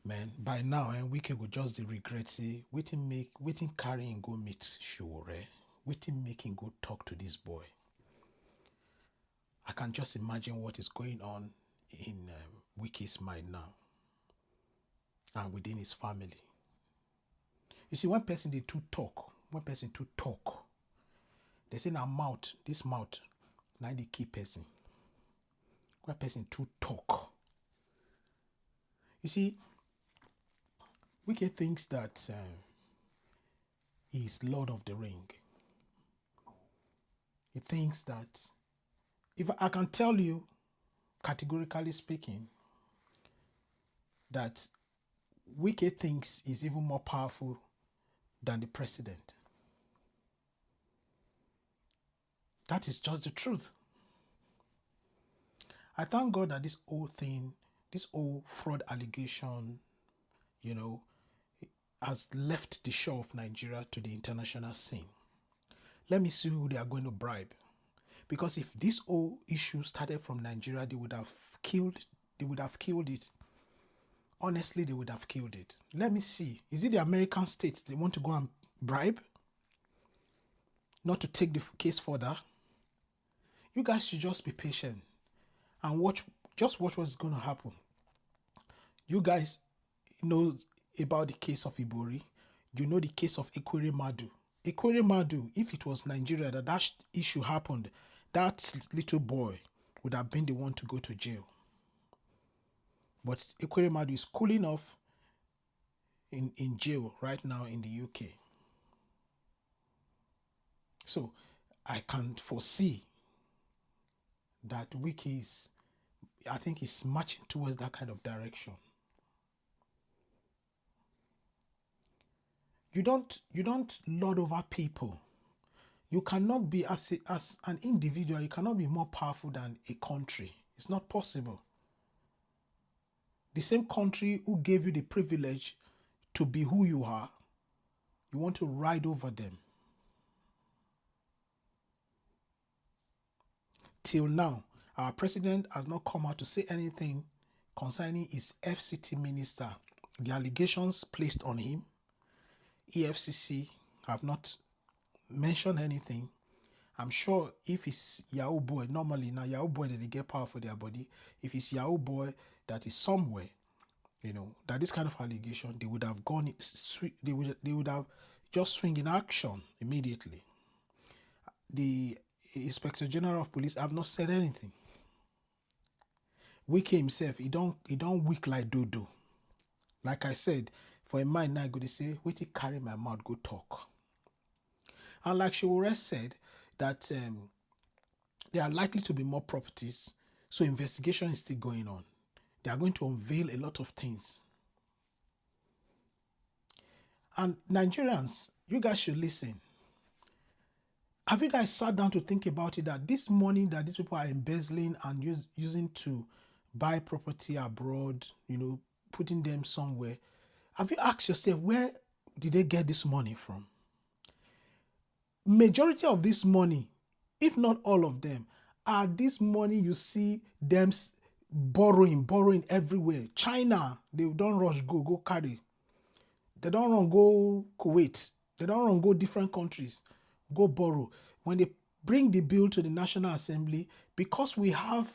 Man, by now, Wike go just dey regret say waiting carry him go meet Shiwore, waiting make him go talk to this boy. I can just imagine what is going on in Wike's mind now and within his family. You see, when person they too talk, they say now mouth, this mouth, now the key person. When person too talk. You see, Wike thinks that he's Lord of the Ring. He thinks that, if I can tell you, categorically speaking, that Wike thinks he's even more powerful than the president. That is just the truth. I thank God that this whole thing, this whole fraud allegation, has left the shore of Nigeria to the international scene. Let me see who they are going to bribe. Because if this whole issue started from Nigeria, they would have killed it. Honestly, they would have killed it. Let me see. Is it the American states they want to go and bribe? Not to take the case further? You guys should just be patient and watch what's going to happen. You guys know about the case of Ibori. You know the case of Ekwere Madu. Ekwere Madu, if it was Nigeria that issue happened, that little boy would have been the one to go to jail. But Ekwere Madu is cooling off in jail right now in the UK. So I can foresee that Wike is, I think he's marching towards that kind of direction. You don't lord over people. You cannot be, as an individual, you cannot be more powerful than a country. It's not possible. The same country who gave you the privilege to be who you are, you want to ride over them. Till now, our president has not come out to say anything concerning his FCT minister. The allegations placed on him, EFCC have not mentioned anything. I'm sure if it's Yahoo boy, normally now Yahoo boy that they get power for their body. If it's Yahoo boy that is somewhere, that this kind of allegation, they would have gone, they would have just swing in action immediately. The Inspector General of Police have not said anything. Wike himself, he don't weak like dodo. Like I said, for a mind now, go to say, wait till carry my mouth, go talk. And like Shiwore said, that there are likely to be more properties, so investigation is still going on. They are going to unveil a lot of things. And Nigerians, you guys should listen. Have you guys sat down to think about it, that this money that these people are embezzling and using to buy property abroad, putting them somewhere, have you asked yourself, where did they get this money from? Majority of this money, if not all of them, are this money you see them borrowing everywhere. China, they don't rush go carry. They don't run go Kuwait. They don't run go different countries, go borrow. When they bring the bill to the National Assembly, because we have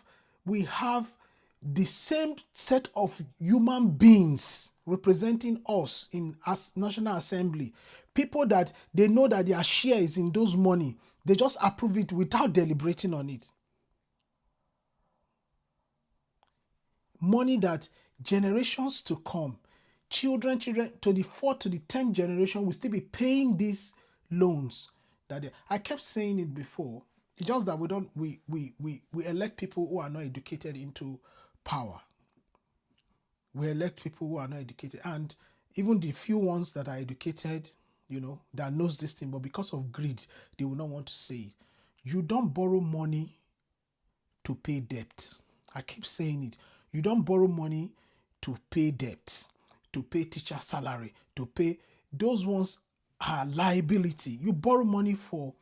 the same set of human beings representing us in as National Assembly, people that they know that their share is in those money, they just approve it without deliberating on it. Money that generations to come, children to the 4th to the 10th generation will still be paying these loans. I kept saying it before. It's just that we elect people who are not educated into power. We elect people who are not educated, and even the few ones that are educated, that knows this thing, but because of greed, they will not want to say it. You don't borrow money to pay debt. I keep saying it. You don't borrow money to pay debt, to pay teacher salary, to pay. Those ones are liability. You borrow money for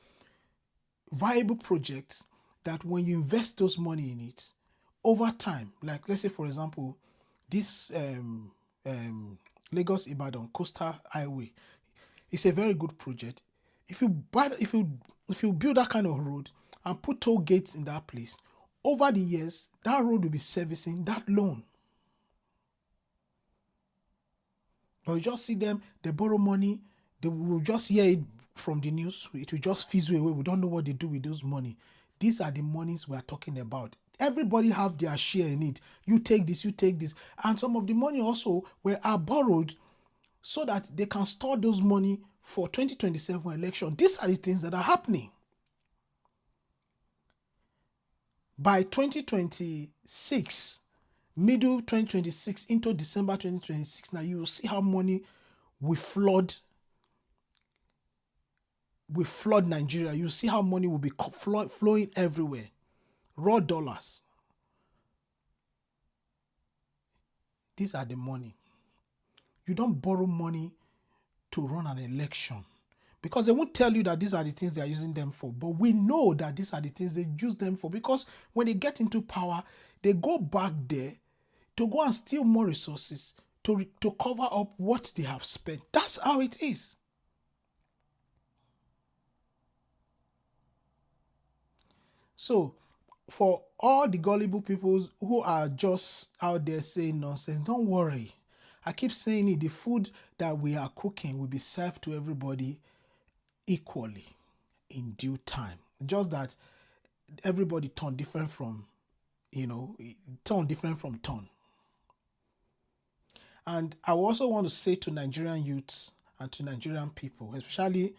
viable projects that when you invest those money in it, over time, like let's say for example, this Lagos Ibadan Coastal Highway. It's a very good project. If you build that kind of road and put toll gates in that place, over the years that road will be servicing that loan. But you just see them, they borrow money, they will just hear it from the news, it will just fizzle away. We don't know what they do with those money. These are the monies we are talking about. Everybody have their share in it. You take this, you take this. And some of the money also are borrowed so that they can store those money for 2027 election. These are the things that are happening. By 2026, middle 2026 into December 2026, now you will see how money will flood Nigeria. You see how money will be flowing everywhere. Raw dollars. These are the money. You don't borrow money to run an election, because they won't tell you that these are the things they are using them for. But we know that these are the things they use them for, because when they get into power, they go back there to go and steal more resources to cover up what they have spent. That's how it is. So, for all the gullible people who are just out there saying nonsense, don't worry. I keep saying it, the food that we are cooking will be served to everybody equally in due time. Just that everybody turn different from, turn different from turn. And I also want to say to Nigerian youths and to Nigerian people, especially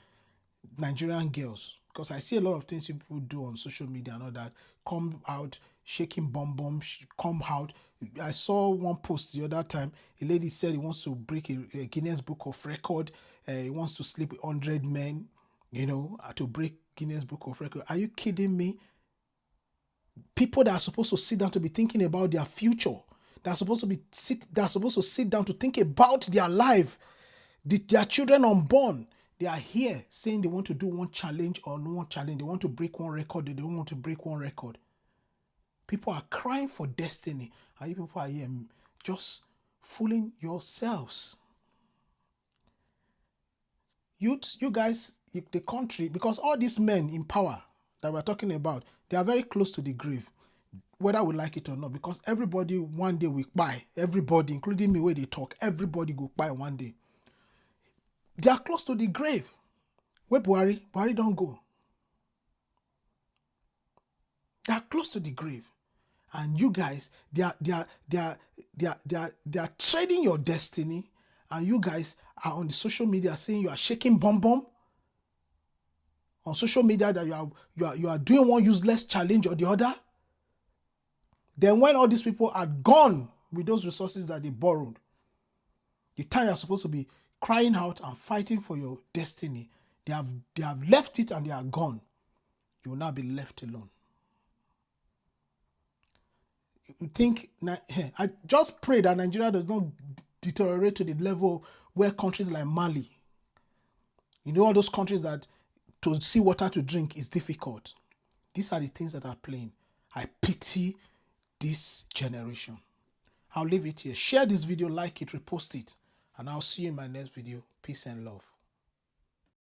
Nigerian girls, because I see a lot of things people do on social media and all that, come out shaking bomb, come out. I saw one post the other time. A lady said he wants to break a Guinness Book of Record. He wants to sleep with 100 men, to break Guinness Book of Record. Are you kidding me? People that are supposed to sit down to be thinking about their future, that are supposed to sit down to think about their life, their children unborn. They are here saying they want to do one challenge or no one challenge. They want to break one record. They don't want to break one record. People are crying for destiny. And you people are here just fooling yourselves. Youths, you guys, the country, because all these men in power that we're talking about, they are very close to the grave, whether we like it or not, because everybody one day will buy. Everybody, including me, where they talk, everybody go buy one day. They are close to the grave. Where Buhari don't go. They are close to the grave. And you guys, they are trading your destiny, and you guys are on the social media saying you are shaking bomb on social media, that you are doing one useless challenge or the other. Then when all these people are gone with those resources that they borrowed, the time you're supposed to be crying out and fighting for your destiny, they have left it and they are gone. You will now be left alone. You think, I just pray that Nigeria does not deteriorate to the level where countries like Mali, all those countries that to see water to drink is difficult. These are the things that are playing. I pity this generation. I'll leave it here. Share this video, like it, repost it, and I'll see you in my next video. Peace and love.